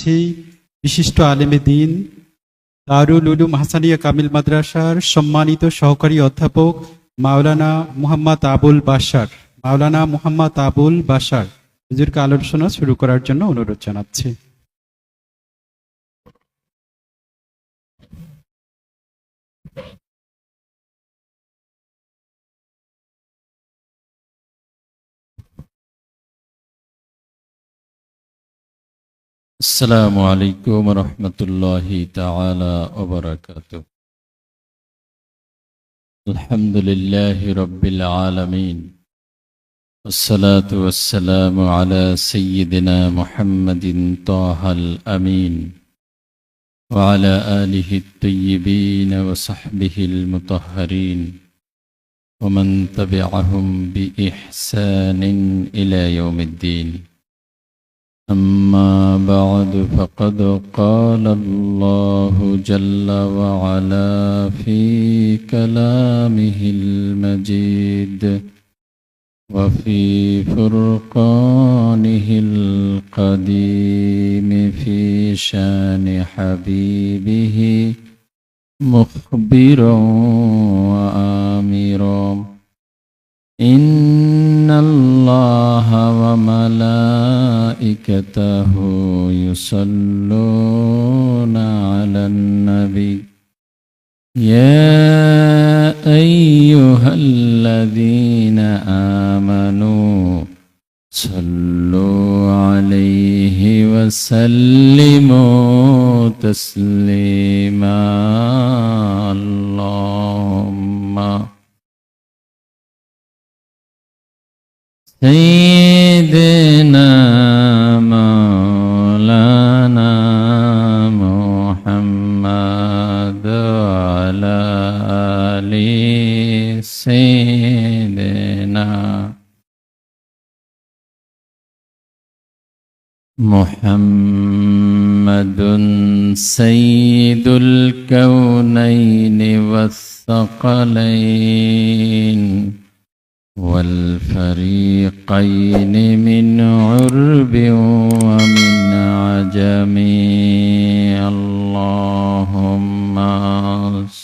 জানাচ্ছি বিশিষ্ট আলেমে দ্বীন দারুল উলুম হাসানিয়া কামিল মাদ্রাসার সম্মানিত সহকারী অধ্যাপক মাওলানা মুহাম্মদ আবুল বাশার হুজুরকে আলোচনা শুরু করার জন্য অনুরোধ জানাচ্ছি। আসসালামু আলাইকুম ওয়া রাহমাতুল্লাহি তাআলা ওয়া বারাকাতুহু। আলহামদুলিল্লাহি রাব্বিল আলামিন। ওয়াসসালাতু ওয়াসসালামু আলা সাইয়্যিদিনা মুহাম্মাদিন তাহাল আমিন ওয়া আলা আলিহি আত-তাইয়্যিবিন ওয়া সাহবিহিল মুতাহহারিন ওয়া মান তাবি'আহুম বিইহসানিন ইলা ইয়াউমিদ্দিন। أما بعد فقد قال الله جل وعلا في كلامه المجيد وفي فرقانه القديم في شان حبيبه مخبرا وآمرا إن الله وملائكته يصلون على النبي يا أيها الذين آمنوا صلوا عليه وسلموا تسليما اللهم سيدنا مولانا محمد وعلى آل سيدنا محمد سيد الكونين والثقلين والفريقين من عرب ومن عجم اللهم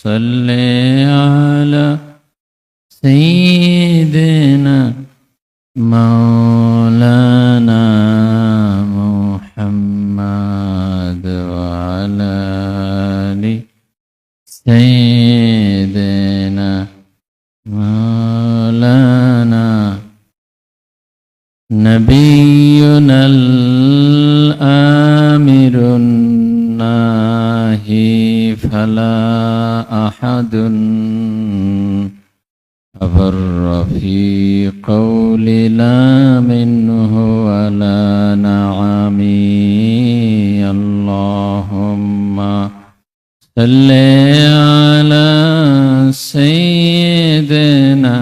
صل على سيدنا مولانا محمد وعلى آل سيدنا مولانا نبينا الآمر الناهي فلا أحد أبر في قول لا منه ولا نعمي اللهم صل على سيدنا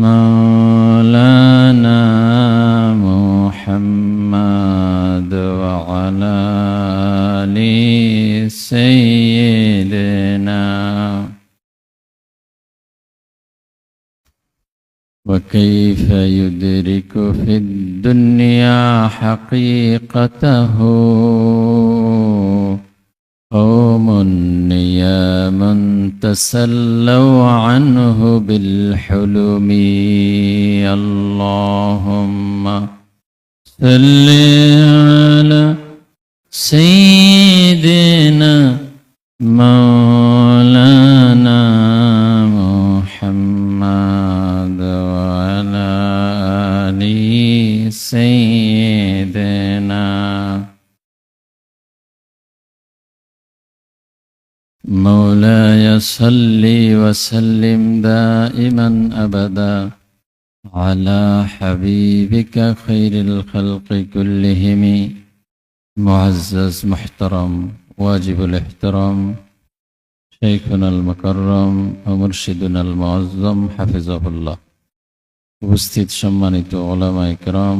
مولانا محمد وعلى آل سيدنا وكيف يدرك في الدنيا حقيقته قوم نيام تسلوا عنه بالحلم اللهم صل على سيدنا مولانا محمد وعلى آل سيدنا مولاي صل وسلم دائما أبدا على حبيبك خير الخلق كلهم معزز محترم واجب الاحترام شيخنا المكرم ومرشدنا المعظم حفظه الله উপস্থিত সম্মানিত উলামা ইকরাম,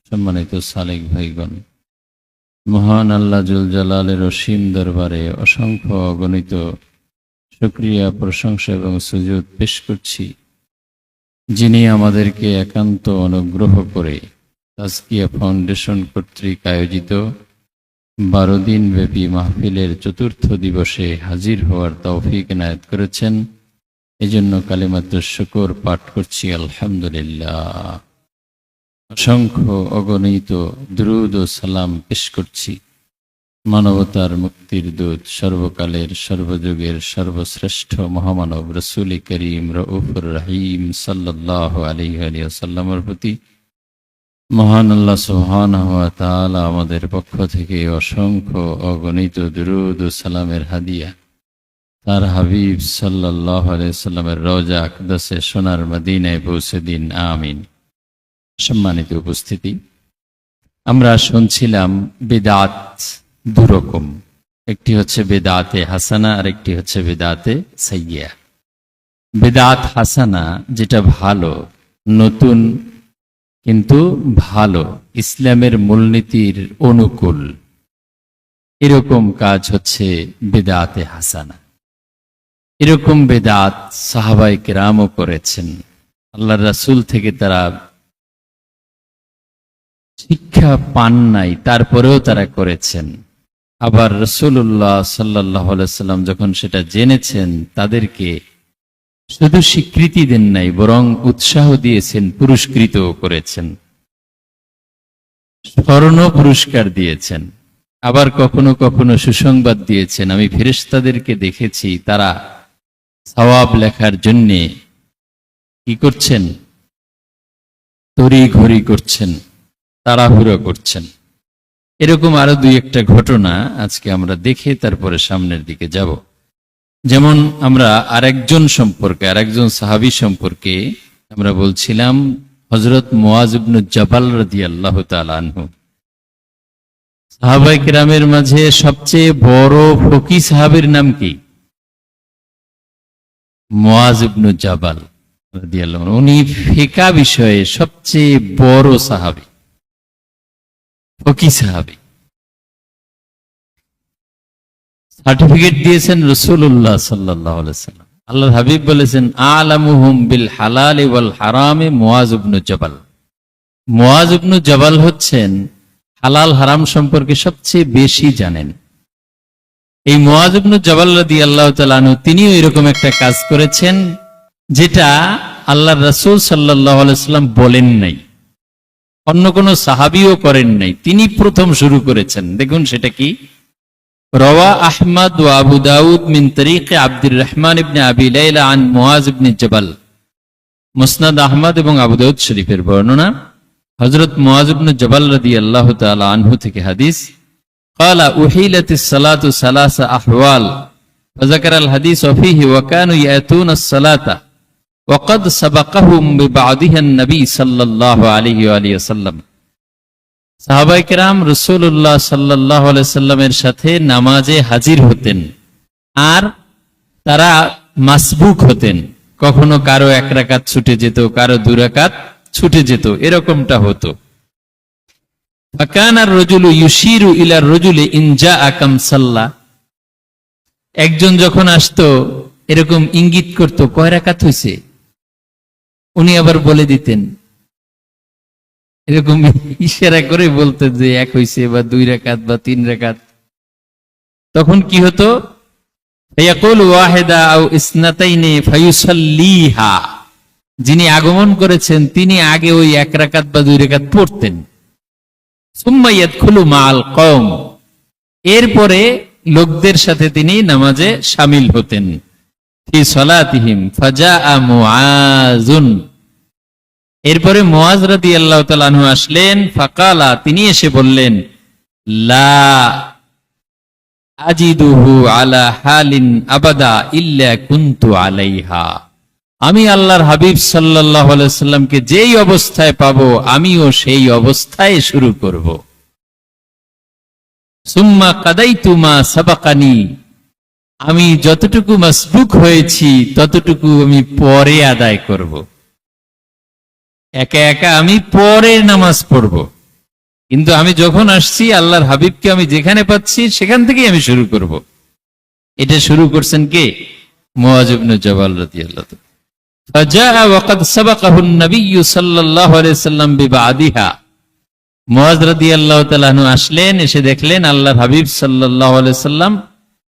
সম্মানিত সালেক ভাইগণ, মহান আল্লাহ জুল জালালের অসীম দরবারে অসংখ্য অগণিত শুকরিয়া, প্রশংসা এবং সুজুদ পেশ করছি, যিনি আমাদেরকে একান্ত অনুগ্রহ করে তাজকিয়া ফাউন্ডেশন কর্তৃক আয়োজিত 12 দিন ব্যাপী মাহফিলের চতুর্থ দিবসে হাজির হওয়ার তৌফিক এনায়েত করেছেন। এজন্য কালিমাত শুকর পাঠ করছি আলহামদুলিল্লাহ। অসংখ্য অগণিত দুরূদ ও সালাম পেশ করছি মানবতার মুক্তির দূত, সর্বকালের সর্বযুগের সর্বশ্রেষ্ঠ মহামানব রসূল করিম রউফুর রহিম সাল্লাল্লাহু আলাইহি ওয়াসাল্লামের প্রতি। মহান আল্লাহ সুবহানাহু ওয়া তাআলা আমাদের পক্ষ থেকে অসংখ্য অগণিত দুরূদ ও সালামের হাদিয়া তার হাবিব সাল্লাল্লাহু আলাইহি ওয়াসাল্লামের রওজা আকদাসে সোনার মদিনায় পৌঁছে দিন, আমিন। সম্মানিত উপস্থিতি, আমরা শুনছিলাম বিদআত দুরকম, একটি হচ্ছে বিদআতে হাসানা আর একটি হচ্ছে বিদআতে সাইয়্যিআ। বিদআত হাসানা যেটা ভালো, নতুন কিন্তু ভালো, ইসলামের মূলনীতির অনুকূল, এরকম কাজ হচ্ছে বিদআতে হাসানা। এরকম বিদআত সাহাবায়ে কেরামও করেছেন, আল্লাহর রাসূল থেকে তারা শিক্ষা পান নাই, তারপরেও তারা করেছেন। আবার রাসূলুল্লাহ সাল্লাল্লাহু আলাইহি ওয়াসাল্লাম যখন সেটা জেনেছেন, তাদেরকে শুধু স্বীকৃতি দেন নাই, বরং উৎসাহ দিয়েছেন, পুরস্কৃতও করেছেন, স্মরণ পুরস্কার দিয়েছেন। আবার কখনো কখনো সুসংবাদ দিয়েছেন, আমি ফেরেশতাদেরকে দেখেছি তারা সওয়াব লেখার জন্য কি করছেন, তড়িঘড়ি করছেন, তাড়াহুড়ো করছেন। এরকম আরো দুই একটা ঘটনা আজকে আমরা দেখে তারপরে সামনের দিকে যাব। যেমন আমরা আরেকজন সাহাবী সম্পর্কে আমরা বলছিলাম, হযরত মুআয ইবনে জাবাল রাদিয়াল্লাহু তাআলা আনহু। সাহাবায়ে কেরামের মাঝে সবচেয়ে বড় ফকিহ সাহাবীর নাম কি? মুআয ইবনে জাবাল রাদিয়াল্লাহু আনহু। উনি ফিকহ বিষয়ে সবচেয়ে বড় সাহাবী, ফকিহ সাহাবী। সার্টিফিকেট দিয়েছেন রাসূলুল্লাহ সাল্লাল্লাহু আলাইহি ওয়াসাল্লাম। আল্লাহর হাবিব বলেছেন, আলামুহুম বিল হালাল ওয়াল হারাম মুআয ইবনে জাবাল। মুআয ইবনে জাবাল হচ্ছেন হালাল হারাম সম্পর্কে সবচেয়ে বেশি জানেন। এই মুআয ইবনে জাবাল রাদিয়াল্লাহু তাআলা আনহু তিনিও এরকম একটা কাজ করেছেন যেটা আল্লাহর রাসূল সাল্লাল্লাহু আলাইহি ওয়াসাল্লাম বলেন নাই, অন্য কোন সাহাবীও করেন নাই, তিনি প্রথম শুরু করেছেন। দেখুন সেটা কি? রওয়া আহমদ ওয়া আবু দাউদ মিন তরিকে আব্দুর রহমান ইবনে আবি লাইলা আন মুআয ইবনে জাবাল। মুসনাদ আহমদ এবং আবু দাউদ শরীফের বর্ণনা। হযরত মুআয ইবনে জাবাল রাদিয়াল্লাহু তাআলা আনহু থেকে হাদিস। قال أحيلت الصلاة ثلاث أحوال فذكر الحديث فيه وكانوا يأتون الصلاة وقد سبقهم ببعضها النبي صلى الله عليه وآله وسلم। সাহাবায়ে কেরাম রাসূলুল্লাহ সাল্লাল্লাহু আলাইহি সাল্লামের সাথে নামাজে হাজির হতেন, আর তারা মাসবুক হতেন। কখনো কারো 1 রাকাত ছুটে যেত, কারো 2 রাকাত ছুটে যেত, এরকমটা হতো। ফাকানার রাজুলু ইউশিরু ইলা রাজুলি ইন জাআ কাম সাল্লা। একজন যখন আসতো এরকম ইঙ্গিত করত, কয় রাকাত হইছে, উনি আবার বলে দিতেন, এরকম ইশারা করে বলতেন যে 1 হইছে বা 2 রাকাত বা 3 রাকাত। তখন কি হতো? ফায়াকুলু ওয়াহিদা আও ইসনাতাইনি ফায়ুসাল্লিহা। যিনি আগমন করেছেন তিনি আগে ওই 1 রাকাত বা 2 রাকাত পড়তেন। সুম্মা ইয়াদখুলু মাআল কওম। এরপরে লোকদের সাথে তিনি নামাজে শামিল হতেন। ফি সালাতিহিম ফাজাআ মুআযুন। এরপরে মুআয রাদিয়াল্লাহু তাআলা আনহু আসলেন। ফাকালা, তিনি এসে বললেন, লা আজিদুহু আলা হালিন আবাদা ইল্লা কুনতু আলাইহা। আমি আল্লাহর হাবিব সাল্লাল্লাহু আলাইহি সাল্লামকে যেই অবস্থায় পাবো আমিও সেই অবস্থায় শুরু করব। সুম্মা কাদাইতু মা সাবাকানি। আমি যতটুকু মাসবুক হয়েছি ততটুকু আমি পরে আদায় করব। একা একা আমি পরে নামাজ পড়ব, কিন্তু আমি যখন আসছি আল্লাহর হাবিবকে আমি যেখানে পাচ্ছি সেখান থেকেই আমি শুরু করব। এটা শুরু করছেন কে? মুআয ইবনে জাবাল রাদিয়াল্লাহু তাআলা। ফাজাআ ওয়া ক্বাদ সাবাকাহু আন-নবী সাল্লাল্লাহু আলাইহি ওয়াসাল্লাম বিবাদিহা। মুআজ রাদিয়াল্লাহু তাআলা আনহু আসলেন, এসে দেখলেন আল্লাহর হাবিব সাল্লাল্লাহু আলাইহি সাল্লাম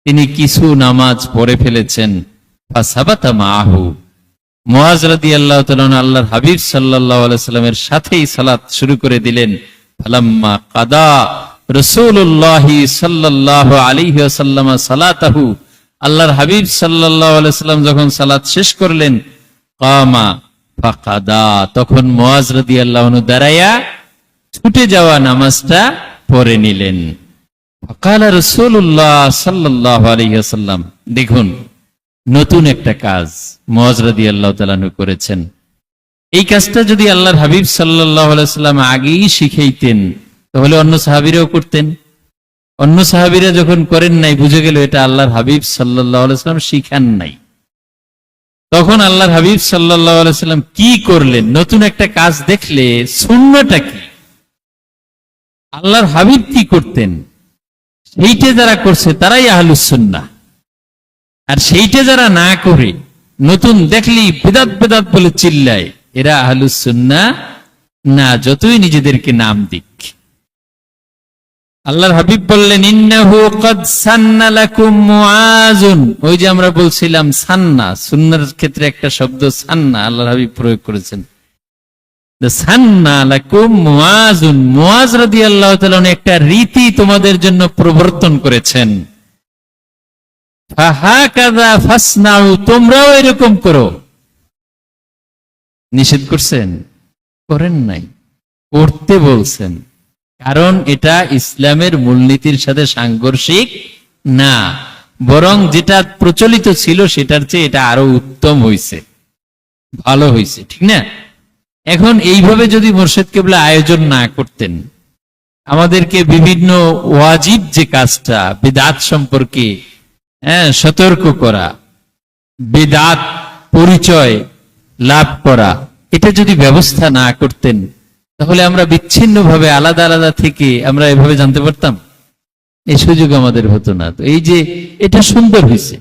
তিনি কিছু নামাজ পড়ে ফেলেছেন। ফাসাবাতা মাআহু, মুআজ রাদিয়াল্লাহু তাআলা আনহু আল্লাহর হাবিব সাল্লাল্লাহু আলাইহি সাল্লামের সাথেই সালাত শুরু করে দিলেন। ফালাম্মা কাদা রাসূলুল্লাহ সাল্লাল্লাহু আলাইহি ওয়াসাল্লাম সালাতাহু, আল্লাহর হাবিব সাল্লাল্লাহু আলাইহি সাল্লাম যখন সালাত শেষ করলেন, কামা ফাকাদা, তখন মুআজ রাদিয়াল্লাহু আনহু দাঁড়ায়া ছুটে যাওয়া নামাজটা পড়ে নিলেন। ফাকালা রাসূলুল্লাহ সাল্লাল্লাহু আলাইহি ওয়াসাল্লাম, দেখুন নতুন একটা কাজ মুআজ রাদিয়াল্লাহু তাআলা আনহু করেছেন। এই কাজটা যদি আল্লাহর হাবিব সাল্লাল্লাহু আলাইহি ওয়াসাল্লাম আগেই শিখাইতেন তাহলে অন্য সাহাবীরাও করতেন। অন্য সাহাবীরা যখন করেন নাই, বুঝে গেল এটা আল্লাহর হাবিব সাল্লাল্লাহু আলাইহি ওয়াসাল্লাম শিখান নাই। তখন আল্লাহর হাবিব সাল্লাল্লাহু আলাইহি ওয়াসাল্লাম কি করলেন? নতুন একটা কাজ দেখলে সুন্নাহটা কি, আল্লাহর হাবিব কি করতেন, সেইটা যারা করছে তারাই আহলুস সুন্নাহ। আর সেইটা যারা না করে নতুন দেখলি বিদাত বিদাত বলে চিল্লায়, এরা আহলুস সুন্নাহ না, যতই নিজেদেরকে নাম দিক। আল্লাহর হাবিব বললেন, ইন্নাহু ক্বাদ সান্না লাকুম মুআযুন। ওই যে আমরা বলছিলাম সান্না, সুন্নাহর ক্ষেত্রে একটা শব্দ সান্না আল্লাহর হাবিব প্রয়োগ করেছেন। সান্না লাকুম মুআযুন, মুআয রাদিয়াল্লাহু তাআলা একটা রীতি তোমাদের জন্য প্রবর্তন করেছেন। ফাহাকাযা ফাসনাউ, তোমরাও এরকম করো। নিষেধ করছেন? করেন নাই, করতে বলছেন। কারণ এটা ইসলামের মূলনীতির সাথে সাংঘর্ষিক না, বরং যেটা প্রচলিত ছিল সেটার চেয়ে এটা আরো উত্তম হইছে, ভালো হইছে, ঠিক না? এখন এইভাবে যদি মুর্শিদ কেবলা আয়োজন না করতেন, আমাদেরকে বিভিন্ন ওয়াজিব যে কাজটা বিদআত সম্পর্কে সতর্ক করা, বিদআত পরিচয় লাভ করা, এটা যদি ব্যবস্থা না করতেন তাহলে আমরা বিচ্ছিন্নভাবে আলাদা আলাদা থেকে আমরা এভাবে জানতে পারতাম? এই সুযোগ আমাদের হতো না। তো এই যে এটা সুন্দর হয়েছে,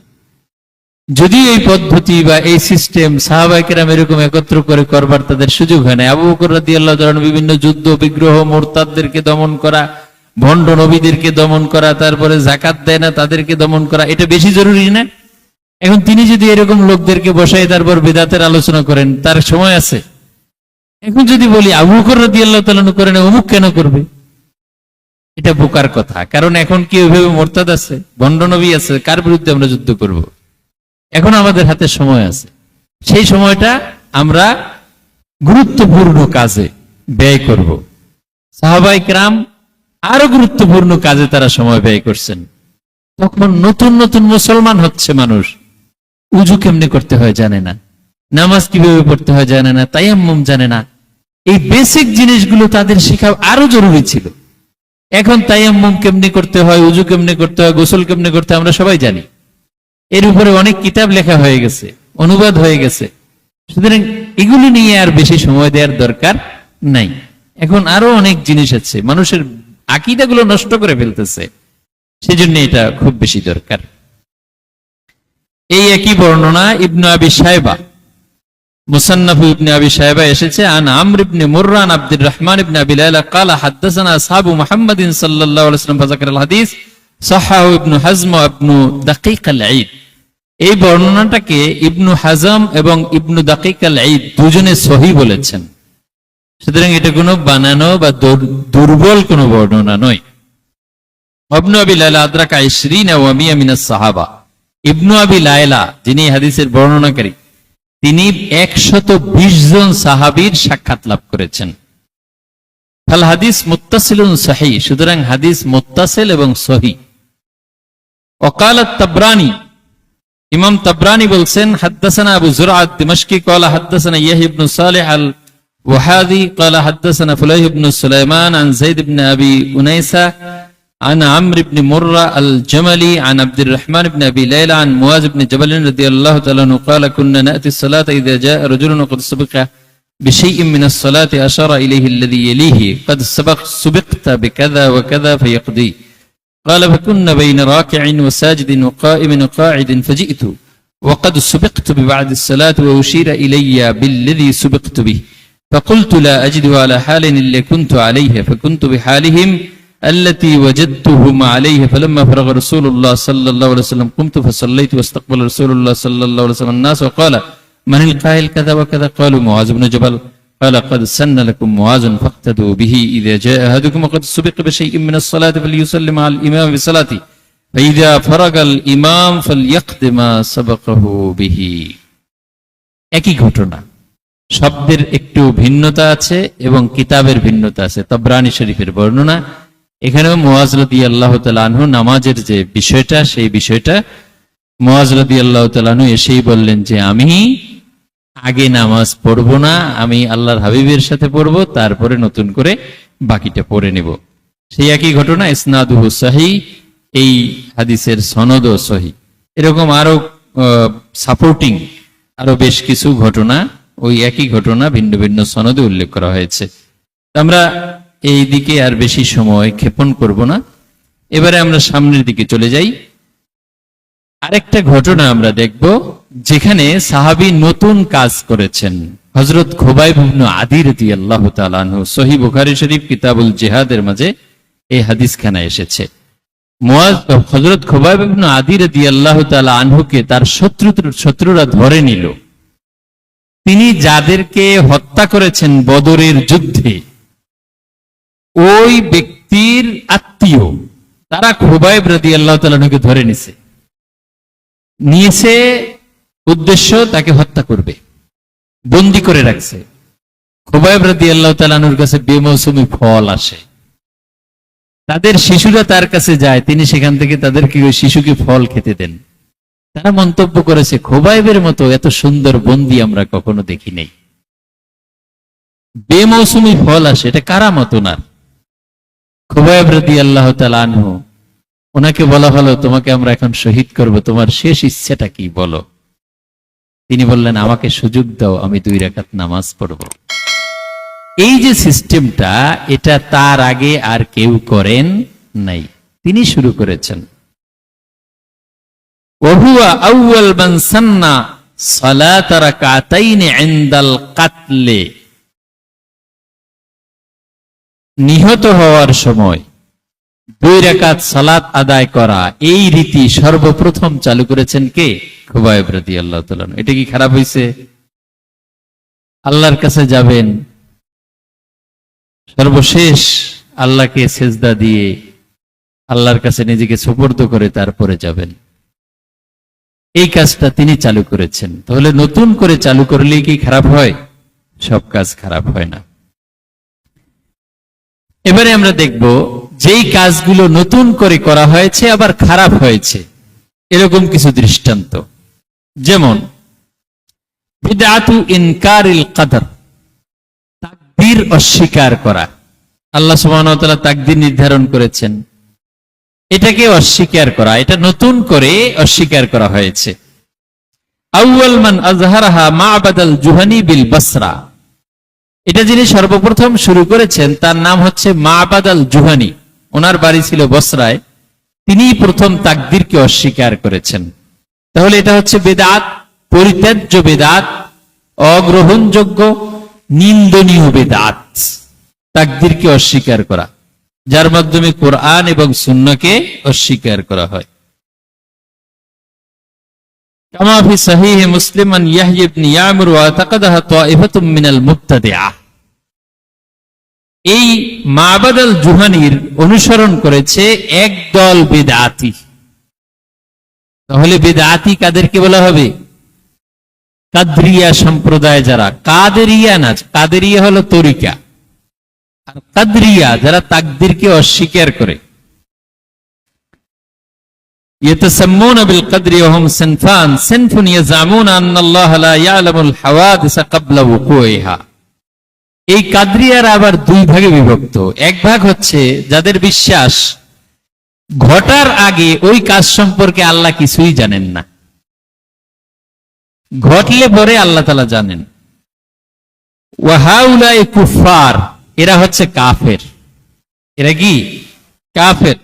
যদি এই পদ্ধতি বা এই সিস্টেম সাহাবায়ে কেরাম এরকম একত্র করে করবার তাদের সুযোগ হয় না। আবু বকর রাদিয়াল্লাহু তাআলা বিভিন্ন যুদ্ধ বিগ্রহ মুরতাদদেরকে দমন করা, ভণ্ড নবীদেরকে দমন করা, তারপরে যাকাত দেয় না তাদেরকে দমন করা, এটা বেশি জরুরি না? এখন তিনি যদি এরকম লোকদেরকে বসাই তারপর বিদআতের আলোচনা করেন, তার সময় আছে? এখন যদি বলি আবু বকর রাদিয়াল্লাহু তাআলা করেন, অমুক কেন করবে? এটা বোকার কথা। কারণ এখন কি ওইভাবে মুরতাদ আছে, ভণ্ড নবী আছে, কার বিরুদ্ধে আমরা যুদ্ধ করব? এখন আমাদের হাতে সময় আছে, সেই সময়টা আমরা গুরুত্বপূর্ণ কাজে ব্যয় করব। সাহাবায়ে কেরাম আরো গুরুত্বপূর্ণ কাজে তারা সময় ব্যয় করছেন। তখন নতুন নতুন মুসলমান হচ্ছে মানুষ, উযু কেমনে করতে হয় জানে না, নামাজ কিভাবে পড়তে হয় জানে না, তায়াম্মুম জানে না। এই বেসিক জিনিসগুলো তাদের শেখা আরো জরুরি ছিল। এখন তায়াম্মুম কেমনে করতে হয়, উযু কেমনে করতে হয়, গোসল কেমনে করতে হয় আমরা সবাই জানি। এর উপরে অনেক কিতাব লেখা হয়ে গেছে, অনুবাদ হয়ে গেছে। সুতরাং এগুলি নিয়ে আর বেশি সময় দেওয়ার দরকার নাই। এখন আরো অনেক জিনিস আছে, মানুষের আকীদাগুলো নষ্ট করে ফেলতেছে, সেজন্য এটা খুব বেশি দরকার। এই একই বর্ণনা ইবনে আবি শায়বা, মুসান্নাফ ইবনে আবি শায়বা এসেছে, আন আমর ইবনে মুররা আন আব্দুর রহমান ইবনে আবি লায়লা ক্বালা হাদাসানা আসহাবু মুহাম্মাদিন সাল্লাল্লাহু আলাইহি ওয়াসাল্লাম ফাযাকারাল হাদিস সাহাহু ইবনু হাজম ওয়া ইবনু দাকিক আল-ঈদ। এই বর্ণনাটাকে ইবনু হাজম এবং ইবনু দাকিক আল-ঈদ দুজনে সহিহ বলেছেন। সুতরাং এটা কোনো বানানো বা দুর্বল কোনো বর্ণনা নয়। ইবনু আবি লায়লা আদরাকা 20 ওয়া 100 মিনাস সাহাবা। ইবনু আবি লায়লা যিনি হাদিসের বর্ণনাকারী, তিনি 120 জন সাহাবীর সাক্ষাৎ লাভ করেছেন। ফাল হাদিস মুত্তাসিলুন সহিহ, সুতরাং হাদিস মুত্তাসিল এবং সহিহ। ওয়াকাল আত-তাবরানী, ইমাম তাবরানী বলছেন, হাদাসানা আবু যুরআ আদ-দিমাশকি ক্বালা হাদাসানা ইয়াহইয়া ইবনে সালেহ আল-ওয়াহাদি ক্বালা হাদাসানা ফুলাইহ ইবনে সুলাইমান আন যায়েদ ইবনে আবি উনাইসা عن عمرو بن مرة الجملي عن عبد الرحمن بن أبي ليلى عن معاذ بن جبل رضي الله تعالى عنه قال كنا نأتي الصلاة إذا جاء رجل وقد سبق بشيء من الصلاة أشار إليه الذي يليه قد سبقت بكذا وكذا فيقضي قال فكنا بين راكع وساجد وقائم وقاعد فجئت وقد سبقت ببعد الصلاة وأشير إلي بالذي سبقت به فقلت لا أجد على حال إلا كنت عليه فكنت بحالهم التي وجدتهم عليه فلما فرغ رسول الله صلى الله عليه وسلم قمت فصليت واستقبل رسول الله صلى الله عليه وسلم الناس وقال من القائل كذا وكذا قالوا معاذ بن جبل قال قد سن لكم معاذ فاقتدوا به إذا جاء أحدكم وقد سبق بشيء من الصلاة فليسلم على الإمام بصلاته فإذا فرغ الإمام فليقض ما سبقه به একই ঘটনা, শব্দের একটু ভিন্নতা আছে এবং কিতাবের ভিন্নতা আছে। তাবরানী শরীফের বর্ণনা, এখানেও মুআজ রাদিয়াল্লাহু তাআলা আনহু নামাজের যে বিষয়টা, সেই বিষয়টা মুআজ রাদিয়াল্লাহু তাআলা আনহু এসেই বললেন যে আমি আগে নামাজ পড়বো না, আমি আল্লাহর হাবিবের সাথে পড়বো, তারপরে নতুন করে বাকিটা পড়ে নেব। সেই একই ঘটনা, ইসনাদুহু সহিহ, এই হাদিসের সনদও সহিহ। এরকম আরো সাপোর্টিং আরো বেশ কিছু ঘটনা, ওই একই ঘটনা ভিন্ন ভিন্ন সনদে উল্লেখ করা হয়েছে। আমরা এই দিকে আর বেশি সময় ক্ষেপণ করব না, এবারে আমরা সামনের দিকে চলে যাই। আরেকটা ঘটনা আমরা দেখব যেখানে সাহাবী নতুন কাজ করেছেন। হযরত খুবাইব ইবনে আদি রাদিয়াল্লাহু তাআলা আনহু, সহিহ বুখারী শরীফ কিতাবুল জিহাদের মাঝে এই হাদিসখানা এসেছে। হযরত খুবাইব ইবনে আদি রাদিয়াল্লাহু তাআলা আনহুকে তার শত্রুরা ধরে নিল। তিনি যাদেরকে হত্যা করেছেন বদরের যুদ্ধে, ওই ব্যক্তির আত্মীয়, তারা খুবাইব রাদিয়াল্লাহু তাআলা আনহুকে ধরে নিয়েছে, উদ্দেশ্য তাকে হত্যা করবে, বন্দী করে রাখছে। খুবাইব রাদিয়াল্লাহু তাআলা আনহুর কাছে বেমৌসুমী ফল আসে, তাদের শিশুরা তার কাছে যায়, তিনি সেখান থেকে তাদেরকে ওই শিশুকে ফল খেতে দেন। তারা মন্তব্য করেছে, খুবাইবের মতো এত সুন্দর বন্দী আমরা কখনো দেখি নাই। বেমৌসুমী ফল আসে, এটা কারামত ওনার। খুবাইব রাদিয়াল্লাহু তাআলা আনহু, ওনাকে বলা হলো তোমাকে আমরা এখন শহীদ করব, তোমার শেষ ইচ্ছেটা কি বলো? তিনি বললেন আমাকে সুযোগ দাও, আমি 2 রাকাত নামাজ পড়ব। এই যে সিস্টেমটা, এটা তার আগে আর কেউ করেন নাই, তিনি শুরু করেছেন। ওহুয়া আউয়াল মান সান্না সালাত রাকাতাইন ইনদাল কাতলে, নিহত হওয়ার সময় 2 রাকাত সালাত আদায় করা, এই রীতি সর্বপ্রথম চালু করেছেন কে? খুবাইব রাদিয়াল্লাহু তাআলা। এটা কি খারাপ হয়েছে? আল্লাহর কাছে যাবেন, সর্বশেষ আল্লাহকে সেজদা দিয়ে আল্লাহর কাছে নিজেকে সুপর্দ করে তারপরে যাবেন, এই কাজটা তিনি চালু করেছেন। তাহলে নতুন করে চালু করলে কি খারাপ হয়? সব কাজ খারাপ হয় না। এবারে আমরা দেখব যেই কাজগুলো নতুন করে করা হয়েছে আবার খারাপ হয়েছে, এরকম কিছু দৃষ্টান্ত। যেমন বিদআতু ইনকারিল কদর, তাকদীর অস্বীকার করা। আল্লাহ সুবহানাহু ওয়া তাআলা তাকদীর নির্ধারণ করেছেন, এটাকে অস্বীকার করা, এটা নতুন করে অস্বীকার করা হয়েছে। আউয়াল মান আযহারাহা মা'বাদাল জুহানি বিল বসরা, এটা যিনি সর্বপ্রথম শুরু করেছেন তার নাম হচ্ছে মা'বাদ আল জুহানি, ওনার বাড়ি ছিল বসরায়, তিনি প্রথম তাকদীরকে অস্বীকার করেছেন। তাহলে এটা হচ্ছে বেদাত, পরিত্যাজ্য বেদাত, অগ্রহণযোগ্য, নিন্দনীয় বেদাত, তাকদীরকে অস্বীকার করা, যার মাধ্যমে কোরআন এবং সুন্নাহকে অস্বীকার করা হয়। কামা ফি সহিহ মুসলিম আন ইয়াহইয়া ইবনে ইয়ামুর ওয়া তাকাদাহা তাইফাতুম মিনাল মুবতাদিআহ, এই মা'বাদ আল জুহানির অনুসরণ করেছে একদল বিদআতি। তাহলে বিদআতি কাদেরকে বলা হবে? কাদরিয়া সম্প্রদায়, যারা কাদেরিয়া না, কাদেরিয়া হলো তরিকা, আর কাদরিয়া যারা তাকদীরকে অস্বীকার করে। ইয়াতাসাম্মুনা বিল কদরি ওয়া হুম সিনফান, সিনফুন ইয়াজামুনা আন্নাল্লাহা লা ইয়ালামুল হাওয়াদিসা ক্বাবলা ওয়ুকুইহা। এই কাদরিয়ারা আবার 2 ভাগে বিভক্ত। এক ভাগ হচ্ছে যাদের বিশ্বাস ঘটার আগে ওই কাজ সম্পর্কে আল্লাহ কিছুই জানেন না, ঘটলে পরে আল্লাহ তাআলা জানেন। ওয়া হাউলাই কুফার, এরা হচ্ছে কাফের। এরা কি? কাফের।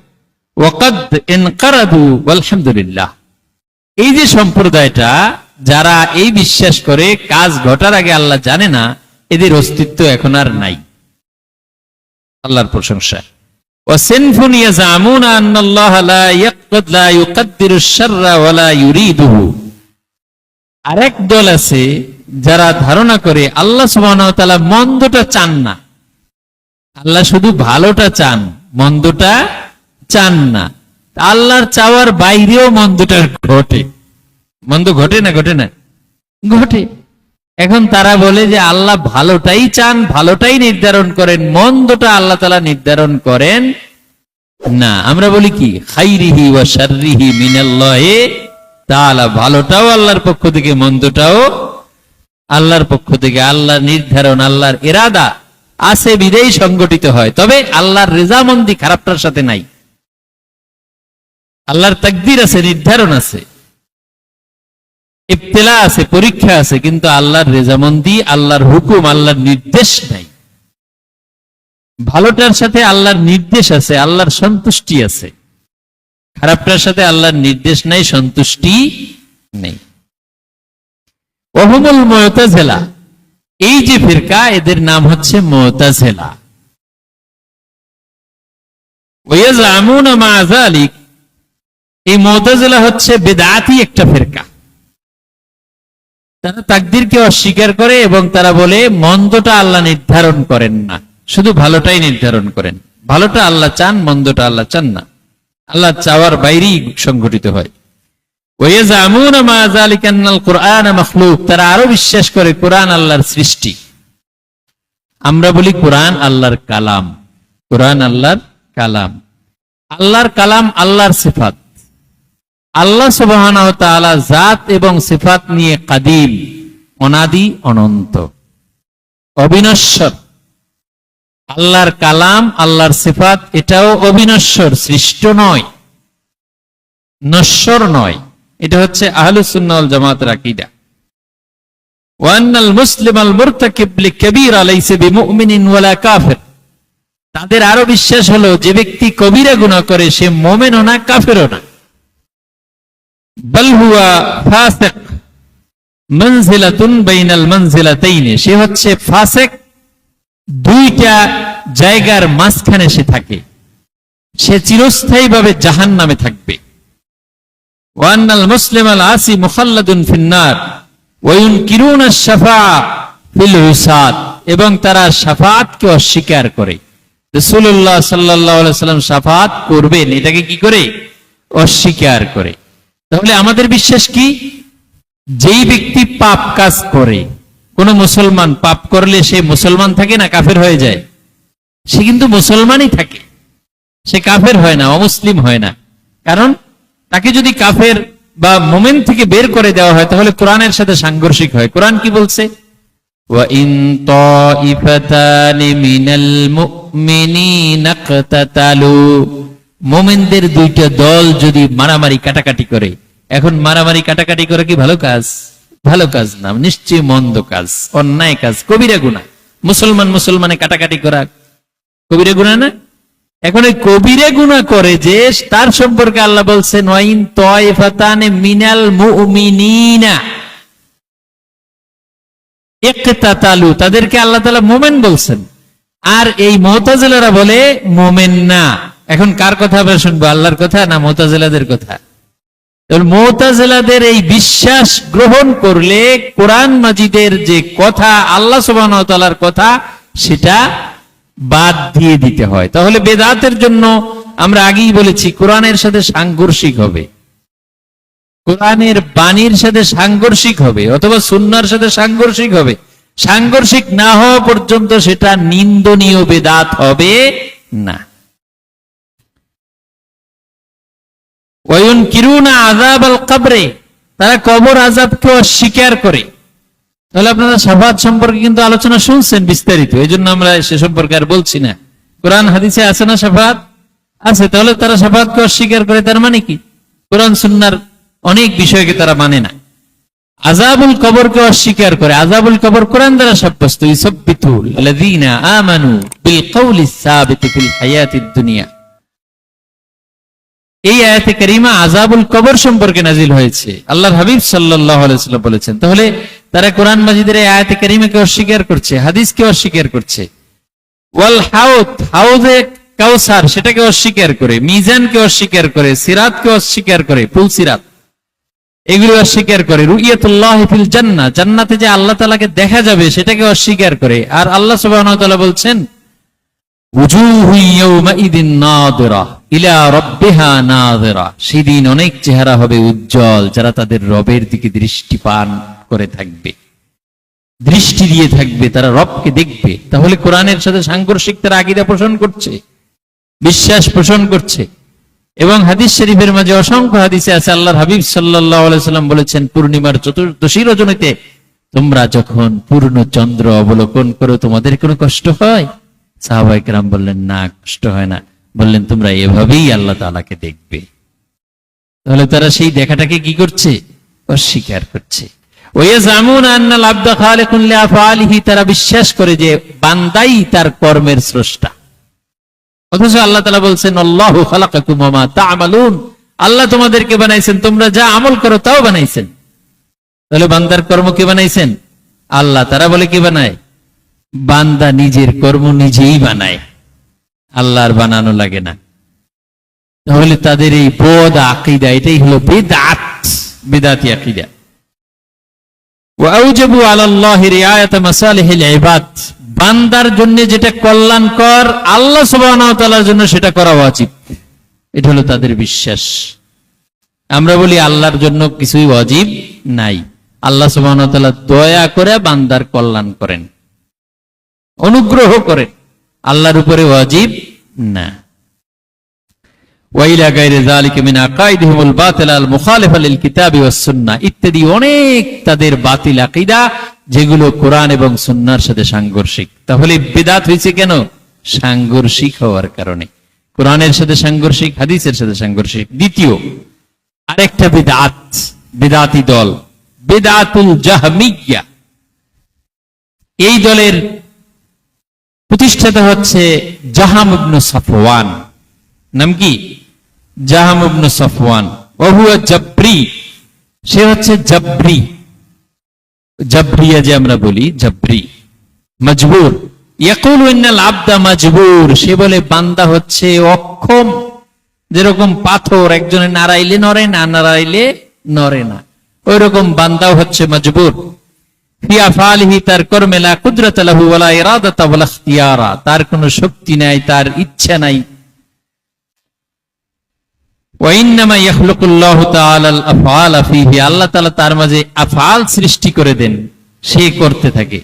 ওয়াকাদ ইনকারাদু আলহামদুলিল্লাহ, এই যে সম্প্রদায়টা যারা এই বিশ্বাস করে কাজ ঘটার আগে আল্লাহ জানে না, এদের অস্তিত্ব এখন আর নাই। আল্লাহর প্রশংসা। ওয়াসিনফুন ইয়াজামুনা আন্নাল্লাহা লা ইউকাদ্দিরু আশ-শাররা ওয়া লা ইউরিদুহু। আরেক দল আছে যারা ধারণা করে আল্লাহ সুবহানাহু ওয়া তাআলা মন্দটা চান না, আল্লাহ শুধু ভালোটা চান, মন্দটা চান না। আল্লাহর চাওয়ার বাইরেও মন্দটা ঘটে। মন্দ ঘটে না ঘটে না? ঘটে। এখন তারা বলে যে আল্লাহ ভালোটাই চান, ভালোটাই নির্ধারণ করেন, মন্দটা আল্লাহ তাআলা নির্ধারণ করেন না। আমরা বলি কি, খাইরিহি ওয়া শাররিহি মিনাল্লাহি তাআলা, ভালোটাও আল্লাহর পক্ষ থেকে, মন্দটাও আল্লাহর পক্ষ থেকে। আল্লাহর নির্ধারণ, আল্লাহর ইরাদা আছে বিদেই সংগঠিত হয়, তবে আল্লাহর রেজামন্দি খারাপটার সাথে নাই। আল্লাহর তাকদীর আছে, নির্ধারণ আছে, ইবতিলা আছে, পরীক্ষা আছে, কিন্তু আল্লাহর রেজামন্দি, আল্লাহর হুকুম, আল্লাহর নির্দেশ নাই। ভালোটার সাথে আল্লাহর নির্দেশ আছে, আল্লাহর সন্তুষ্টি আছে। খারাপটার সাথে আল্লাহর নির্দেশ নাই, সন্তুষ্টি নেই। ওহুমুল মুতাজিলা, এই যে ফিরকা, এদের নাম হচ্ছে মুতাজিলা। ওয়ায়াজআমুনা মা যালিক, এই মুতাজিলা হচ্ছে বিদআতি একটা ফিরকা। তারা তাকদীরকে অস্বীকার করে এবং তারা বলে মন্দটা আল্লাহ নির্ধারণ করেন না, শুধু ভালোটাই নির্ধারণ করেন। ভালোটা আল্লাহ চান, মন্দটা আল্লাহ চান না, আল্লাহ চাওয়ার বাইরেই সংঘটিত হয়। ওয়ায়াজআমুনা মা যালিকা আন্নাল কুরআন মাখলুক, তারা আরো বিশ্বাস করে কোরআন আল্লাহর সৃষ্টি। আমরা বলি কোরআন আল্লাহর কালাম, কোরআন আল্লাহর কালাম। আল্লাহর কালাম আল্লাহর সিফাত। আল্লাহ সুবহানাহু ওয়া তাআলা জাত এবং সিফাত নিয়ে কাদিম, অনাদি, অনন্ত, অবিনশ্বর। আল্লাহর কালাম, আল্লাহর সিফাত, এটাও অবিনশ্বর, সৃষ্ট নয়, নশ্বর নয়। এটা হচ্ছে আহলুস সুন্নাহ ওয়াল জামাতের আকীদা। ওয়া আন্নাল মুসলিমাল মুরতাকিব লিকাবীরা লাইসা বিমুমিনিন ওয়ালা কাফির। তাদের আরো বিশ্বাস হলো যে ব্যক্তি কবিরা গুনাহ করে সে মুমিনও না, কাফেরও না। বাল হুয়া ফাসিক মানজিলাতুন বাইনাল মানজিলাতাইন, সে হচ্ছে ফাসিক, দুইটা জায়গার মাঝখানে সে থাকে, সে চিরস্থায়ীভাবে জাহান্নামে থাকবে। ওয়া আন্নাল মুসলিমাল আসি মুখাল্লাদুন ফিন্নার ওয়া ইউনকিরুনা আশ-শাফাআ ফিল উসাত, এবং তারা শাফাআতকে অস্বীকার করে। রাসূলুল্লাহ সাল্লাল্লাহু আলাইহি ওয়াসাল্লাম শাফাআত করবেন, এটাকে কি করে? অস্বীকার করে। তাহলে আমাদের বিশ্বাস কি? যেই ব্যক্তি পাপ কাজ করে, কোন মুসলমান পাপ করলে সে মুসলমান থাকে না, কাফের হয়ে যায়? সে কিন্তু মুসলমানই থাকে, সে কাফের হয় না, অমুসলিম হয় না। কারণ তাকে যদি কাফের বা মুমিন থেকে বের করে দেওয়া হয় তাহলে কোরআনের সাথে সাংঘর্ষিক হয়। কোরআন কি বলছে? ওয়া ইন তাইফাতানি মিনাল মুমিনিনা ইকতাতালু, মুমিনদের দুইটা দল যদি মারামারি কাটাকাটি করে। এখন মারামারি কাটাকাটি করে কি ভালো কাজ? ভালো কাজ না, নিশ্চয়ই মন্দ কাজ, অন্যায় কাজ, কবিরা গুনাহ। মুসলমান মুসলমানে কাটাকাটি করা কবিরা গুনাহ না? এখন ওই কবিরা গুনাহ করে যে, তার সম্পর্কে আল্লাহ বলছেন ওয়া ইন তাইফাতানি মিনাল মুমিনিনা ইকতাতালু, তাদেরকে আল্লাহ তাআলা মুমিন বলছেন। আর এই মুতাজিলারা বলে মুমিন না। এখন কার কথা আমরা শুনবো, আল্লাহর কথা না মুতাজিলাদের কথা? মুতাজিলাদের এই বিশ্বাস গ্রহণ করলে কোরআন মাজিদের যে কথা, আল্লাহ সুবহানাহু ওয়া তাআলার কথা, সেটা বাদ দিয়ে দিতে হয়। তাহলে বেদাতের জন্য আমরা আগেই বলেছি কোরআনের সাথে সাংঘর্ষিক হবে, কোরআনের বাণীর সাথে সাংঘর্ষিক হবে, অথবা সুন্নাহর সাথে সাংঘর্ষিক হবে। সাংঘর্ষিক না হওয়া পর্যন্ত সেটা নিন্দনীয় বেদাত হবে না। ওয়ায়ুনকিরুনা আযাবাল কবরে, তারা কবর আযাবকে অস্বীকার করে। তাহলে আপনারা শাফাআত সম্পর্কে কিন্তু আলোচনা শুনছেন বিস্তারিত, এই জন্য আমরা সে সম্পর্কে আর বলছি না। কোরআন হাদিসে আছে না শাফাআত? আছে। তাহলে তারা শাফাআতকে অস্বীকার করে, তার মানে কি? কোরআন সুন্নাহর অনেক বিষয়কে তারা মানে না। আযাবুল কবরকে অস্বীকার করে। আযাবুল কবর কোরআন দ্বারা সাব্যস্ত। ইসাব্বিতুল আল্লাযীনা আমানু বিল কওলিস সাবিতি ফিল হায়াতিদ দুনিয়া, এই আয়াতে কারিমা আযাবুল কবর সম্পর্কে নাজিল হয়েছে। আল্লাহর হাবিব সাল্লাল্লাহু আলাইহি ওয়াসাল্লাম বলেছেন। তাহলে তারা কোরআন মাজিদের এই আয়াতে কারিমাকে অস্বীকার করছে, হাদিসকে অস্বীকার করছে। ওয়াল হাউদ, হাউজে কাউসার সেটাকে অস্বীকার করে, মিজানকে অস্বীকার করে, সিরাতকে অস্বীকার করে, ফুল সিরাত এগুলো অস্বীকার করে, রুইয়াতুল্লাহ ফিল জান্নাহ, জান্নাতে যে আল্লাহ তাআলাকে দেখা যাবে সেটাকে অস্বীকার করে। আর আল্লাহ সুবহানাহু ওয়া তাআলা বলছেন উজুহু ইয়াওমাইদিন নাযিরা ইলা রাব্বিহা নাযিরা, সেদিন অনেক চেহারা হবে উজ্জ্বল যারা তাদের রবের দিকে দৃষ্টিপান করে থাকবে, দৃষ্টি দিয়ে থাকবে, তারা রবকে দেখবে। তাহলে কোরআনের সাথে সাংঘর্ষিক তারা আকীদা পোষণ করছে, বিশ্বাস পোষণ করছে। এবং হাদিস শরীফের মাঝে অসংখ্য হাদিসে আছে, আল্লাহর হাবিব সাল্লাল্লাহু আলাইহি সাল্লাম বলেছেন, পূর্ণিমার চতুর্দশী রজনীতে তোমরা যখন পূর্ণ চন্দ্র অবলোকন করো তোমাদের কোনো কষ্ট হয়? সাহাবায়ে কেরাম বললেন, না, কষ্ট হয় না। বললেন, তোমরা এভাবেই আল্লাহ তাআলাকে দেখবে। তাহলে তারা সেই দেখাটাকে কি করছে? অস্বীকার করছে। ওয়ায়াজামুনা আন্নাল আবদা খালিকুন লিআফআলিহি, তারা বিশ্বাস করে যে বান্দাই তার কর্মের স্রষ্টা। অথচ আল্লাহ তাআলা বলছেন, আল্লাহু খালাকাকুম ওয়া মা তা'মালুন, আল্লাহ তোমাদেরকে বানাইছেন, তোমরা যা আমল করো তাও বানাইছেন। তাহলে বান্দার কর্ম কে বানাইছেন? আল্লাহ। তারা বলে কি বানায়? বান্দা নিজের কর্ম নিজেই বানায়, আল্লাহর বানানো লাগে না। তাহলে তাদের এই বদ আকীদা, এটাই হলো বিদআত, বিদআতি আকীদা। ওয়া আউজাবু আলাল্লাহি রিআয়াতা মাসালিহিল ইবাদ, বান্দার জন্য যেটা কল্যাণকর আল্লাহ সুবহানাহু ওয়া তাআলার জন্য সেটা করা ওয়াজিব, এটা হলো তাদের বিশ্বাস। আমরা বলি আল্লাহর জন্য কিছুই ওয়াজিব নাই, আল্লাহ সুবহানাহু ওয়া তাআলা দয়া করে বান্দার কল্যাণ করেন, অনুগ্রহ করেন, আল্লাহর উপরে ওয়াজিব না। ওয়াইলা গায়রি যালিকা মিন আকাইদিহিমুল বাতিল আল মুখালিফা লিল কিতাবি ওয়াস সুন্নাহ, ইত্যাদি অনেক তাদের বাতিল আকীদা যেগুলো কোরআন এবং সুন্নাহর সাথে সাংঘর্ষিক। তাহলে বিদআত হয়েছে কেন? সাংঘর্ষিক হওয়ার কারণে, কোরআনের সাথে সাংঘর্ষিক, হাদিসের সাথে সাংঘর্ষিক। দ্বিতীয় আরেকটা বিদআত, বিদআতি দল বিদআতুল জাহমিয়্যা। এই দলের প্রতিষ্ঠাতা হচ্ছে জাহাম ইবনে সাফওয়ান। নাম কি? জাহাম ইবনে সাফওয়ান। ওয়া হুয়া জাবরি, সে হচ্ছে জাবরি, জাবরিয়া যে আমরা বলি, জাবরি মজবুর। ইয়াকুলু ইন্নাল আবদা মজবুর, সে বলে বান্দা হচ্ছে অক্ষম, যেরকম পাথর একজনে নাড়াইলে নড়ে না, নাড়াইলে নড়ে না, ওই রকম বান্দাও হচ্ছে মজবুর। ফি আফআলিহি, তার কর্মে লা কুদরাতা লাহু ওয়ালা ইরাদাতা ওয়ালা ইখতিয়ারা, তার কোনো শক্তি নাই, তার ইচ্ছা নাই। ওয়া ইন্নামা ইয়াখলুকুল্লাহু তাআলা আল আফআলা ফীহি, আল্লাহ তাআলা তার মাঝে আফআল সৃষ্টি করে দেন, সে করতে থাকে।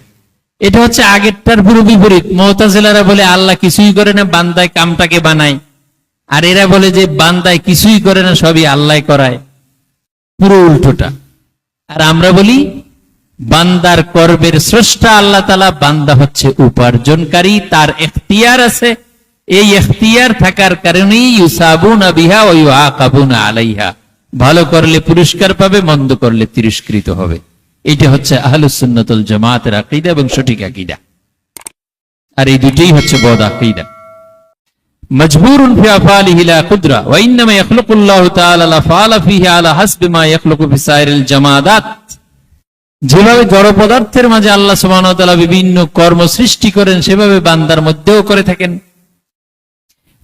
এটা হচ্ছে আগেরটার পুরো বিপরীত। মুতাজিলারা বলে আল্লাহ কিছুই করে না, বান্দায় কামটাকে বানায়। আর এরা বলে যে বান্দায় কিছুই করে না, সবই আল্লাহ করায়, পুরো উল্টোটা। আর আমরা বলি বান্দার কর্মের স্রষ্টা আল্লাহ তাআলা, বান্দা হচ্ছে উপার্জনকারী, তার ইখতিয়ার আছে। এই ইখতিয়ার থাকার কারণেই ইউসাবুনা বিহা ওয়া ইউআকাবুনা আলাইহা, ভালো করলে পুরস্কার পাবে, মন্দ করলে তিরস্কৃত হবে। এটা হচ্ছে আহলুস সুন্নাত ওয়াল জামাতের আকীদা এবং সঠিক আকীদা। আর এই দুটোই হচ্ছে বদ আকীদা। মজবুরুন ফি আফআলিহি লা কুদরা ওয়া ইন্নামা ইয়াখলুকুল্লাহু তাআলা আল আফআলা ফীহি আলা হাসবি মা ইয়াখলুকু ফি সাইরিল জামাদাত, যেভাবে জড় পদার্থের মাঝে আল্লাহ সুবহানাহু ওয়া তাআলা বিভিন্ন কর্ম সৃষ্টি করেন, সেভাবে বান্দার মধ্যেও করে থাকেন।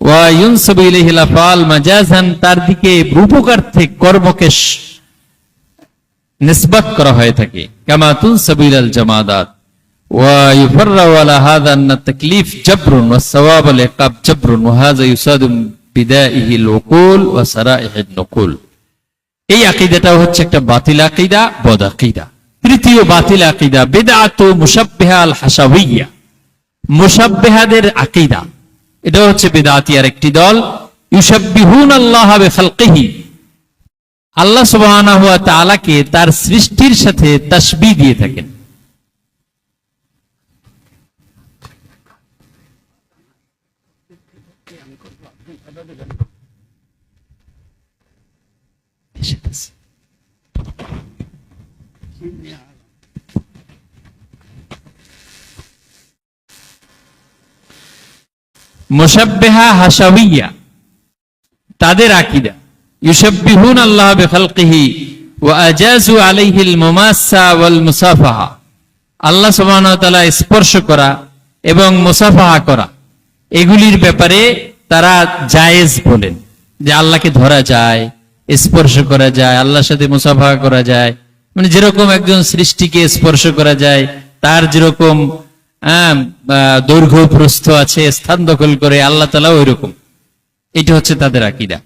ওয়া ইউনসাবু ইলাইহিল আফআল মাজাজান, তার দিকে রূপকার্থে কর্মকে নিসবত করা হয়ে থাকে। কামা তুনসাবু ইলাল জামাদাত ওয়া ইউফাররাউ আলা হাযা আন তাকলিফ জাবরুন ওয়াস সাওয়াব আল ইকাব জাবরুন ওয়া হাযা ইউসাদু বিদাইহিল উকুল ওয়া সারাইহিন নুকুল। এই আকীদাটাও হচ্ছে একটা বাতিল আকীদা, বদ আকীদা। তৃতীয় বাতিল আকীদা বিদআতু মুশাব্বিহা আল হাসাওয়িয়া, মুশাব্বিহাদের আকীদা। এটা হচ্ছে বিদআতি আর একটি দল। ইউশাব্বিহুন আল্লাহ বিখালকিহি, আল্লাহ সুবহানাহু ওয়া তাআলাকে তার সৃষ্টির সাথে তাসবিহ দিয়ে থাকেন। মুশাব্বিহা হাসাওয়িয়া তাদের আকীদা। ইউশাব্বিহুন আল্লাহ বিখালকিহি ওয়া আজাজু আলাইহিল মুমাসসা ওয়াল মুসাফাহা, আল্লাহ সুবহানাহু ওয়া তাআলা স্পর্শ করা এবং মুসাফাহা করা এগুলির ব্যাপারে তারা জায়েজ বলেন, যে আল্লাহকে ধরা যায়, স্পর্শ করা যায়, আল্লাহর সাথে মুসাফাহা করা যায়। মানে যেরকম একজন সৃষ্টিকে স্পর্শ করা যায়, তার যেরকম দৈর্ঘ্য প্রস্থ আছে, স্থান দখল করে, আল্লাহ তাআলা ওই রকম। এটা হচ্ছে তাদের আকীদা।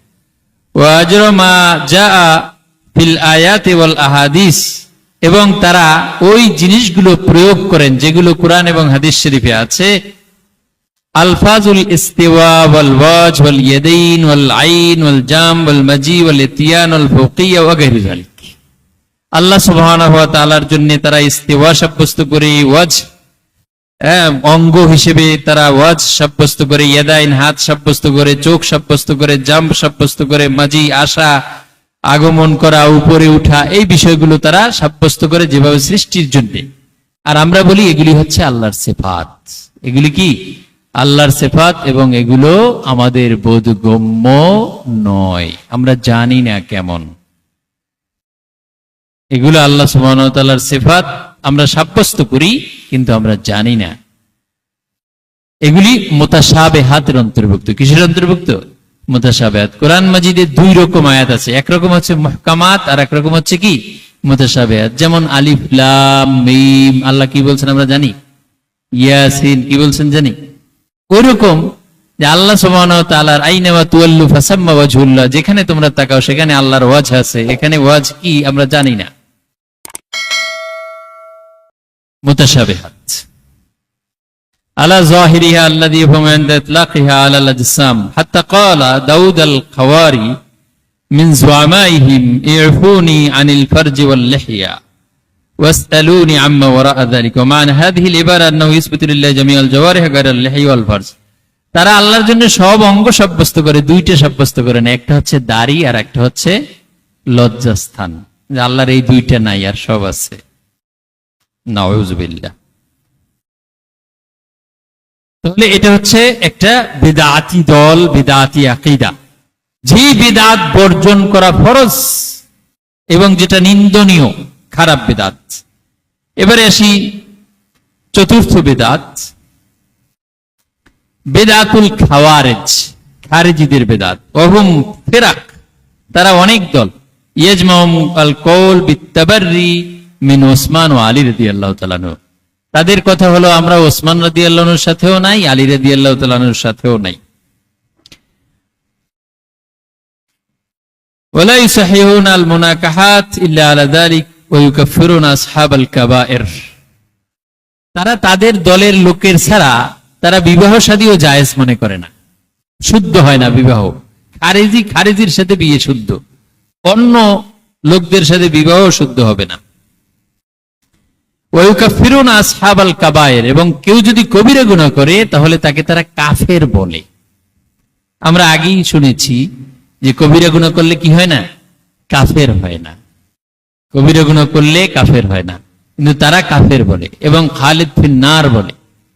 ওয়া আজরা মা জাআ ফিল আয়াতি ওয়াল আহাদিস, এবং তারা ওই জিনিসগুলো প্রয়োগ করেন যেগুলো কোরআন এবং হাদিস শরীফে আছে। আলফাজুল ইস্তিওয়া ওয়াল ওয়াজ ওয়াল ইয়াদাইন ওয়াল আইন ওয়াল জাম ওয়াল মাজি ওয়াল ইতিয়ান ওয়াল ফুকিয়া ওয়া গায়রু যালিক। আল্লাহ সুবহানাহু ওয়া তাআলার জন্য তারা ইস্তিওয়া সাব্যস্ত করে, ওয়াজ অঙ্গ হিসেবে তারা ওয়াজ সাব্যস্ত করে, ইয়াদাইন হাত সাব্যস্ত করে, চোখ সাব্যস্ত করে, জাম সাব্যস্ত করে, মাজি আসা, আগমন করা, উপরে উঠা, এই বিষয়গুলো তারা সাব্যস্ত করে যেভাবে সৃষ্টির জন্য। আর আমরা বলি এগুলি হচ্ছে আল্লাহর সিফাত। এগুলি কি? আল্লাহর সিফাত, এবং এগুলো আমাদের বোধগম্য নয়, আমরা জানি না কেমন। এগুলো আল্লাহ সুবহানাহু ওয়া তাআলার সিফাত আমরা সাব্যস্ত করি, কিন্তু আমরা জানি না। এগুলি মুতাশাবিহাতের অন্তর্ভুক্ত। কিসের অন্তর্ভুক্ত? মুতাশাবিহাত। কোরআন মাজিদে দুই রকম আয়াত আছে, একরকম হচ্ছে মুহকামাত আর একরকম হচ্ছে কি মুতাশাবিহাত। যেমন আলিফ লাম মিম, আল্লাহ কি বলছেন আমরা জানি। ইয়াসিন কি বলছেন জানি। ওইরকম যে আল্লাহ সুবহানাহু ওয়া তাআলার আইনামা তুওয়াল্লু ফাসাম্মা ওয়াজহুল্লাহ, যেখানে তোমরা তাকাও সেখানে আল্লাহর ওয়াজ আছে, এখানে ওয়াজ কি আমরা জানি না। মুতাশাবিহাত আলা যাহিরিহা আল্লাযী হুম ইনদা ইতলাকিহা আলা আল-আজসাম হাত্তা ক্বালা দাউদ আল-খাওয়ারি মিন যুআমাইহিম ইরফুনি আনিল ফারজি ওয়াল লিহইয়া ওয়াসআলুনি আম্মা ওয়ারা'a যালিকা। ওয়া মা'না হাযিহি আল-ইবারা আন্নাহু ইসবাতু লিল্লাহি জামিআল জাওয়ারিহ গায়রা আল-লিহই ওয়াল ফারজ। তারা আল্লাহর জন্য সব অঙ্গ সাব্যস্ত করে, দুইটা সাব্যস্ত করে না, একটা হচ্ছে দাড়ি আর একটা হচ্ছে লজ্জাস্থান। যে আল্লাহর এই দুইটা নাই, আর সব আছে। নাউযুবিল্লাহ। তাহলে এটা হচ্ছে একটা বিদআতি দল, বিদআতি আকীদা। যে বিদআত বর্জন করা ফরজ এবং যেটা নিন্দনীয়, খারাপ বিদআত। এবারে আসি চতুর্থ বিদআত, বিদআতুল খাওয়ারিজ, খারিজিদের বিদআত। ওহুম ফিরাক, তারা অনেক দল। ইয়াজমাউম আল কওল বিত্তাবাররি মিন ওসমান ওয়া আলী রাদিয়াল্লাহু তাআলা আনহু। তাদের কথা হলো আমরা ওসমান রাদিয়াল্লাহু আনহুর সাথেও নাই, আলী রাদিয়াল্লাহু তাআলা আনহুর সাথেও নাই। ওয়ালা ইউসাহিহুনা আল মুনাকাহাত ইল্লা আলা যালিক ওয়া ইউকাফফিরুনা আসহাবাল কাবায়ের। তারা তাদের দলের লোকের ছাড়া তারা বিবাহ শাদীও জায়েজ মনে করে না, শুদ্ধ হয় না বিবাহ। খারিজির সাথে বিয়ে শুদ্ধ, অন্য লোকদের সাথে বিবাহ শুদ্ধ হবে না। ওয়া ইউকাফফিরুনা আসহাবাল কাবায়ের, এবং কেউ যদি কবিরা গুনাহ করে তাহলে তাকে তারা কাফের বলে। আমরা আগেই শুনেছি যে কবিরা গুনাহ করলে কি হয় না? কাফের হয় না। কবিরা গুনাহ করলে কাফের হয় না, কিন্তু তারা কাফের বলে এবং খালিদ ফিন নার বলে,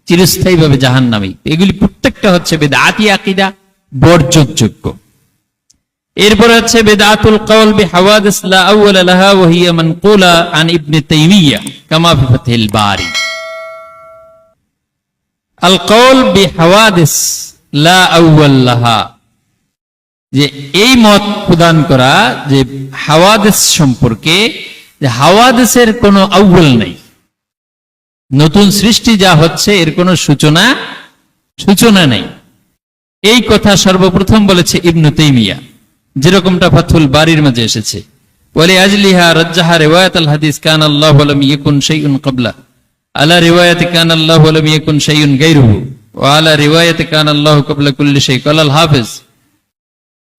চিরস্থায়ীভাবে জাহান্নামী। এগুলি প্রত্যেকটা হচ্ছে বিদআতি আকীদা, বর্জনযোগ্য। এরপর হচ্ছে বিদআতুল কওল বিহাওয়াদিস লা আউয়ালা লাহা ওয়া হিয়া মানকুলা আন ইবনে তাইমিয়া কামা ফি ফাতহিল বারি। আল কওল বিহাওয়াদিস লা আউয়াল লাহা, যে এই মত প্রদান করা যে হাওয়াদিস সম্পর্কে, যে হাওয়াদিসের কোনো আউয়াল নাই, নতুন সৃষ্টি যা হচ্ছে এর কোনো সূচনা নেই। এই কথা সর্বপ্রথম বলেছে ইবনে তাইমিয়া, যেরকমটা ফাতহুল বারির মাঝে এসেছে। ওয়ালি আজলিহা রাজ্জাহা রিওয়ায়াতুল হাদিস কান আল্লাহু লাম ইয়াকুন শাইউন ক্বাবলা আলা রিওয়ায়াতি কান আল্লাহু লাম ইয়াকুন শাইউন গায়রুহু ওয়া আলা রিওয়ায়াতি কান আল্লাহু ক্বাবলা কুল্লি শাই। ক্বাল আল হাফিজ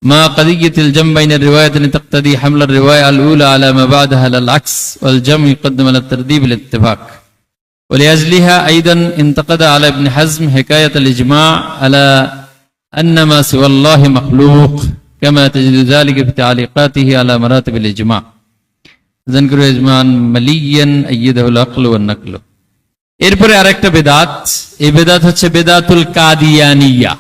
মা কাদিয়াতুল জাম বাইনা রিওয়ায়াতিন তাকতাদি হামল আর রিওয়ায়া আল উলা আলা মা বাদাহা আল আকস ওয়াল জাম ইকদ্দাম আল তারদীব আল ইত্তিফাক। ওয়ালি আজলিহা আইদান ইনতাকাদা আলা ইবনে হাজম হিকায়াত আল ইজমা' আলা আন্না মা সিওয়াল্লাহি মাখলুক كما تجد ذلك في تعليقاته على مراتب الإجماع ذكر إجماعا مليا أيده العقل والنقل। এরপরে আরেকটা বেদাত, এই বেদাত হচ্ছে বেদাতুল কাদিয়ানিয়া,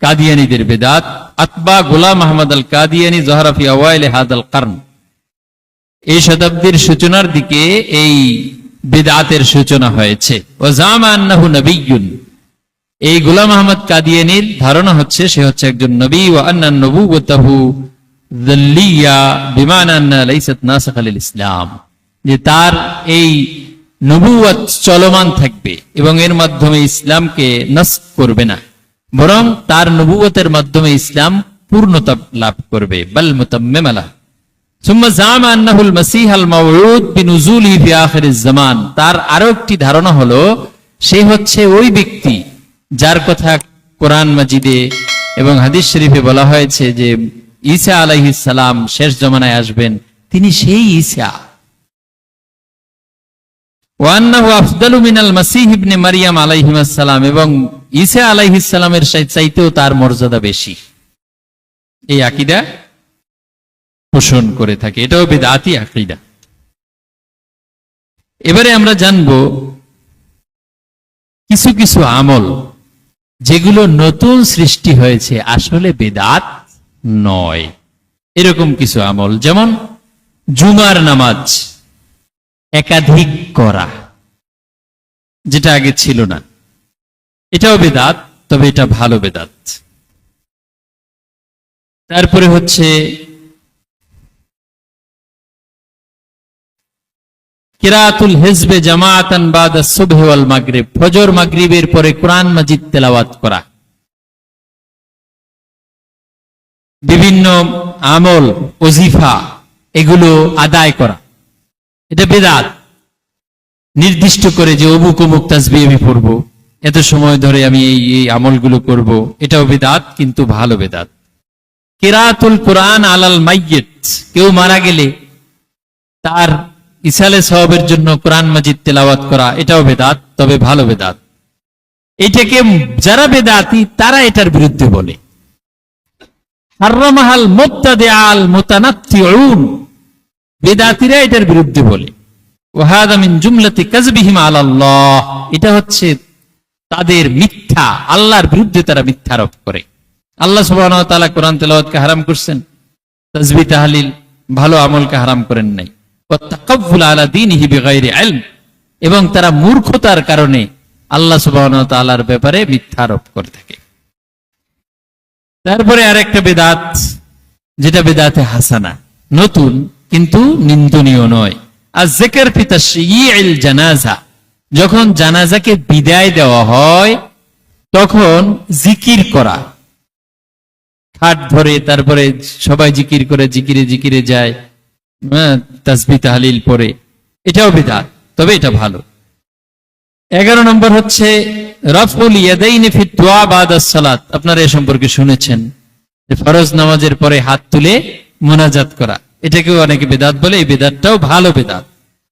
কাদিয়ানীদের বেদাত। আতবা গোলাম আহমদ আল কাদিয়ানি যাহারা ফি আওয়াইল হাদাল কারন, এই শতাব্দীর সূচনার দিকে এই বিদআতের সূচনা হয়েছে। ওয়াজামা আন্নাহু নবিয়্যুন, এই গোলাম আহমদ কাদিয়ানীর ধারণা হচ্ছে সে হচ্ছে একজন নবী। ওয়া আন্না নবুওয়াতাহু যাল্লিয়া বিমানা আন্না লাইসাত নাসিখা লিল ইসলাম, যে তার এই নবুয়ত চলমান থাকবে এবং এর মাধ্যমে ইসলামকে নাসখ করবে না, বরং তার নবুয়তের মাধ্যমে ইসলাম পূর্ণতা লাভ করবে। বাল মুতাম্মিমা লাহু। সুম্মা জামা আন্নাহুল মাসীহাল মাউউদ বিনুজুলিহি ফি আখিরিজ জামান, তার আরো একটি ধারণা হলো সে হচ্ছে ওই ব্যক্তি যার কথা কোরআন মাজিদে এবং হাদিস শরীফে বলা হয়েছে যে ঈসা আলাইহিস সালাম শেষ জমানায় আসবেন, তিনি সেই ঈসা। ওয়া আন্নাহু আফদালু মিনাল মাসীহ ইবনে মারইয়াম আলাইহিস সালাম, এবং ঈসা আলাইহিস সালামের চাইতেও তার মর্যাদা বেশি। এই আকীদা পোষণ করে থাকে, এটাও বিদআতি আকীদা। এবারে আমরা জানব কিছু কিছু আমল যেগুলো নতুন সৃষ্টি হয়েছে, আসলে বিদআত নয়, এরকম কিছু আমল। যেমন জুমার নামাজ একাধিক করা, যেটা আগে ছিল না, এটাও বিদআত, তবে এটা ভালো বিদআত। তারপরে হচ্ছে কিরাতুল হিজবে জামাআতান বাদা সুবহ ওয়াল মাগরিব, ফজর মাগরিবের পরে কোরআন মাজিদ তেলাওয়াত করা। বিভিন্ন আমল ওজিফা এগুলো আদায় করা, এটা বিদআত। নির্দিষ্ট করে যে অমুক অমুক তাসবিহ আমি পড়বো, এত সময় ধরে আমি এই আমলগুলো করব, এটাও বিদআত, কিন্তু ভালো বিদআত। কিরাতুল কোরআন আলাল মাইয়িত, কেউ মারা গেলে তার ইসালে সওয়াবের জন্য কোরআন মাজিদ তেলাওয়াত করা, এটাও বেদাত, তবে ভালো বেদাত। এটাকে যারা বেদাতি তারা এটার বিরুদ্ধে বলে। হারামাহাল মুবতাদিআল মুতানাত্তিউন, বেদাতিরা এটার বিরুদ্ধে বলে। ওয়া হাযা মিন জুমলাতি কাযবিহিম আলাল্লাহ, এটা হচ্ছে তাদের মিথ্যা, আল্লাহর বিরুদ্ধে তারা মিথ্যা আরোপ করে। আল্লাহ সুবহানাহু ওয়া তাআলা কোরআন তেলাওয়াতকে হারাম করছেন, তাসবিহ তাহলিল ভালো আমলকে হারাম করেন নাই। এবং তারা মূর্খতার কারণে আল্লাহ সুবহানাহু ওয়া তাআলার ব্যাপারে মিথ্যা আরোপ করে থাকে। তারপরে আরেকটা বেদাত, যেটা বেদাতে হাসানা, নতুন কিন্তু নিন্দনীয় নয়। আয-যিকর ফি তাশয়ীইল জানাজা, যখন জানাজাকে বিদায় দেওয়া হয় তখন জিকির করা, খাট ধরে তারপরে সবাই জিকির করে, জিকিরে জিকিরে যায়, তাসবিহ তাহলিল পরে, এটাও বিদআত, তবে এটা ভালো। 11 নম্বর হচ্ছে রাফউল ইয়াদাইনি ফি দুআ বাদাস সালাত, আপনারা এ সম্পর্কে শুনেছেন যে ফরজ নামাজের পরে হাত তুলে মুনাজাত করা, এটাকেও অনেকে বিদআত বলে, এই বিদআতটাও ভালো বিদআত।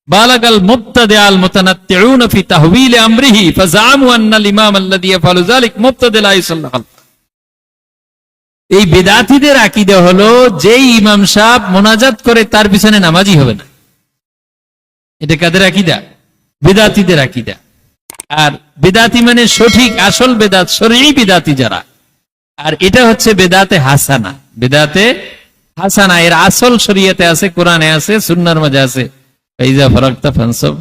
বালাগাল মুবতাদিআল মুতানাত্তিউন ফি তাহওয়িল আমরিহি ফাজামু আন্নাল ইমাম আল্লাযী ইয়াফআলু যালিক মুবতাদি লা ইসাল্লাহ। এই বেদাতীদের আকীদা হলো যেই ইমাম সাহেব মোনাজাত করে তার পিছনে নামাজই হবে না। এটা কাদের আকীদা? বেদাতীদের আকীদা। আর বেদাতি মানে সঠিক আসল বেদাত, শরঈ বেদাতি যারা। আর এটা হচ্ছে বেদাতে হাসানা। বেদাতে হাসানা এর আসল শরীয়তে আছে, কোরআনে আছে, সুন্নাহর মাঝে আছে। ফাইজা ফারাগতা ফানসাব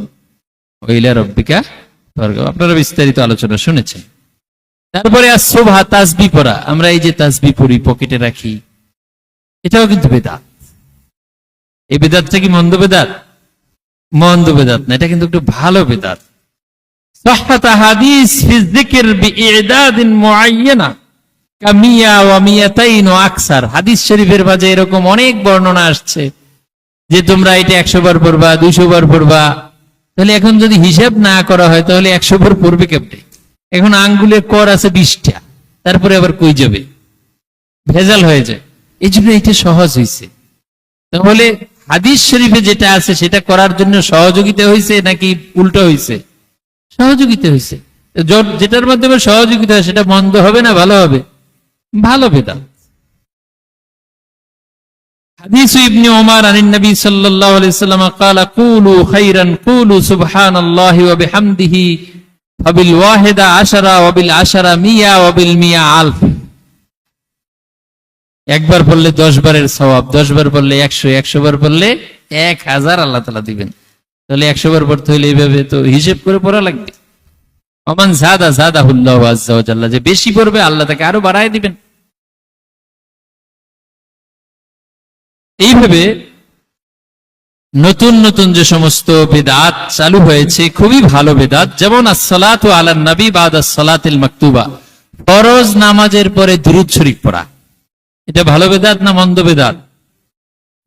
ওয়া ইলা রাব্বিকা ফারগাব, আপনারা বিস্তারিত আলোচনা শুনেছেন। তারপরে সুবহা তাসবিহ পড়া, আমরা এই যে তাসবিহ পড়ি পকেটে রাখি, এটাও কিন্তু বেদাত। এই বেদাতটা কি মন্দ বেদাত? মন্দ বেদাত না, এটা কিন্তু একটু ভালো বেদাত। সাহহাত হাদিস ফি যিকর বিইদাদিন মুআয়্যানা কামিয়া ওয়া মিয়াতাইন ওয়া আকসার, হাদিস শরীফের মাঝে এরকম অনেক বর্ণনা আসছে যে তোমরা এটা 100 বার পড়বা, 200 বার পড়বা। তাহলে এখন যদি হিসাব না করা হয় তাহলে 100 বার পড়বে কেমনে? এখন আঙ্গুলের কর আছে 20টা, তারপরে আবার কই যাবে? ভেজাল হয়ে যায়। এই জন্য এটা সহজ হয়েছে। তাহলে হাদিস শরীফে যেটা আছে সেটা করার জন্য সহযোগিতা হয়েছে নাকি উল্টো হয়েছে? সহযোগিতা হয়েছে। যেটার মাধ্যমে সহযোগিতা হয় সেটা মন্দ হবে না ভালো হবে? ভালো বেদাত। হাদিস ইবনে ওমর আনিন নবী সাল্লাল্লাহু আলাইহি ওয়াসাল্লাম قال قولوا خيرا قولوا سبحان الله وبحمده فبالواحد 10 وبالعشرة 100 وبالمئة 1000। একবার পড়লে 10 বারের সওয়াব, 10 বার পড়লে 100, 100 বার পড়লে 1000 আল্লাহ তাআলা দিবেন। তাহলে 100 বার পড়তে হলে এইভাবে তো হিসেব করে পড়া লাগবে। ওমান যাদা যাদাহুল্লাহু আযজা ওয়া জাল্লা, যে বেশি পড়বে আল্লাহ তাকে আরো বাড়ায় দিবেন। এইভাবে নতুন নতুন যে সমস্ত বিদআত চালু হয়েছে খুবই ভালো বিদআত, যেমন আসসালাতু আলান নবী বাদা সালাতিল মাকতুবা, ফরজ নামাজের পরে দুরূদ শরীফ পড়া। এটা ভালো বিদআত না মন্দ বিদআত?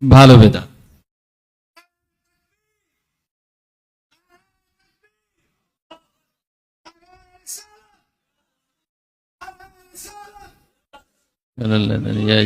ভালো বিদআত। لا لا لا يا